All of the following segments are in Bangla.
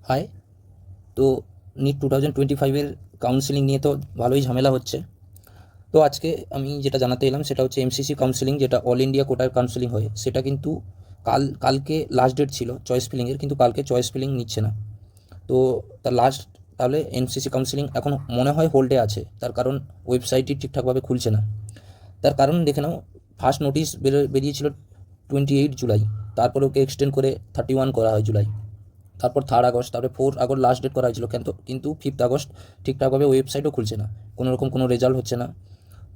হাই। তো নিট 2025-এর কাউন্সেলিং নিয়ে তো ভালোই ঝামেলা হচ্ছে। তো আজকে আমি যেটা জানাতে এলাম সেটা হচ্ছে এমসিসি কাউন্সেলিং, যেটা অল ইন্ডিয়া কোটার কাউন্সেলিং হয়, সেটা কিন্তু কালকে লাস্ট ডেট ছিল চয়েস ফিলিংয়ের, কিন্তু কালকে চয়েস ফিলিং নিচ্ছে না। তো তার লাস্ট, তাহলে এমসিসি কাউন্সেলিং এখন মনে হয় হোল্ডে আছে, তার কারণ ওয়েবসাইটটি ঠিকঠাকভাবে খুলছে না। তার কারণ দেখে নাও, ফার্স্ট নোটিশ বেরিয়েছিল 28 জুলাই, তারপরে ওকে এক্সটেন্ড করে 31 করা হয় জুলাই, তারপর 3 আগস্ট, তারপরে 4 আগস্ট লাস্ট ডেট করা হয়েছিল, কিন্তু 5 আগস্ট ঠিকঠাকভাবে ওয়েবসাইটও খুলছে না, কোনো রেজাল্ট হচ্ছে না।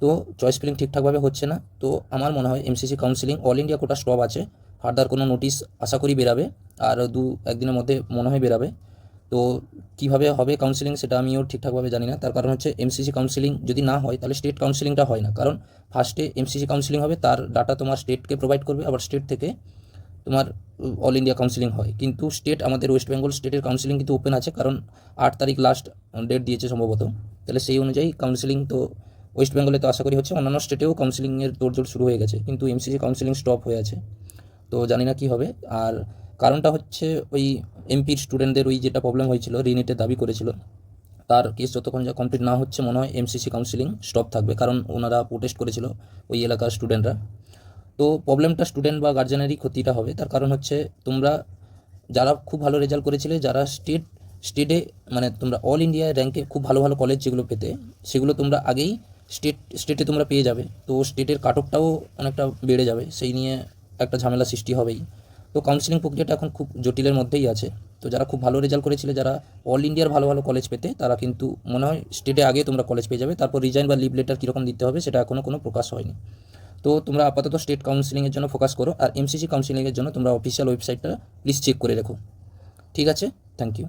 তো চয়েস ফিলিং ঠিকঠাকভাবে হচ্ছে না। তো আমার মনে হয় MCC counselling all India quota stop আছে। ফার্দার কোনো নোটিশ আশা করি বেরাবে, আর 1দিনের মধ্যে মনে হয় বেরাবে। তো কীভাবে হবে কাউন্সিলিং সেটা আমিও ঠিকঠাকভাবে জানি না। তার কারণ হচ্ছে এমসিসি কাউন্সিলিং যদি না হয় তাহলে স্টেট কাউন্সিলিংটা হয় না, কারণ ফার্স্টে এমসিসি কাউন্সিলিং হবে, তার ডাটা তোমার স্টেটকে প্রোভাইড করবে, আবার স্টেট থেকে তোমার অল ইন্ডিয়া কাউন্সিলিং হয়। কিন্তু স্টেট, আমাদের ওয়েস্ট বেঙ্গল স্টেটের কাউন্সিলিং কিন্তু ওপেন আছে, কারণ 8 তারিখ লাস্ট ডেট দিয়েছে সম্ভবত। তাহলে সেই অনুযায়ী কাউন্সিলিং তো ওয়েস্ট বেঙ্গলে তো আশা করি হচ্ছে, অন্যান্য স্টেটেও কাউন্সিলিংয়ের তোড়জোড় শুরু হয়ে গেছে, কিন্তু এমসিসি কাউন্সিলিং স্টপ হয়ে আছে। তো জানি না কী হবে। আর কারণটা হচ্ছে ওই এমপির স্টুডেন্টদের ওই যেটা প্রবলেম হয়েছিল, রিনিটের দাবি করেছিল, তার কেস যতক্ষণ যা কমপ্লিট না হচ্ছে মনে হয় এমসিসি কাউন্সিলিং স্টপ থাকবে, কারণ ওনারা প্রোটেস্ট করেছিল ওই এলাকার স্টুডেন্টরা। তো প্রবলেমটা স্টুডেন্ট বা গার্জেনেরই ক্ষতিটা হবে। তার কারণ হচ্ছে তোমরা যারা খুব ভালো রেজাল্ট করেছিলে, যারা স্টেটে মানে তোমরা অল ইন্ডিয়া র্যাঙ্কে খুব ভালো ভালো কলেজ যেগুলো পেতে, সেগুলো তোমরা আগেই স্টেটে তোমরা পেয়ে যাবে। তো স্টেটের কাট অফটাও অনেকটা বেড়ে যাবে, সেই নিয়ে একটা ঝামেলা সৃষ্টি হবেই। তো কাউন্সিলিং প্রক্রিয়াটা এখন খুব জটিলের মধ্যেই আছে। তো যারা খুব ভালো রেজাল্ট করেছিলে, যারা অল ইন্ডিয়ার ভালো ভালো কলেজ পেতে, তারা কিন্তু মনে হয় স্টেটে আগে তোমরা কলেজ পেয়ে যাবে। তারপর রিজাইন বা লিভ লেটার কীরকম দিতে হবে সেটা এখনও কোনো প্রকাশ হয়নি। তো তোমরা আপাতত স্টেট কাউন্সিলিংয়ের জন্য ফোকাস করো, আর এমসিসি কাউন্সিলিংয়ের জন্য তোমরা অফিসিয়াল ওয়েবসাইটটা প্লিজ চেক করে রেখো। ঠিক আছে, থ্যাংক ইউ।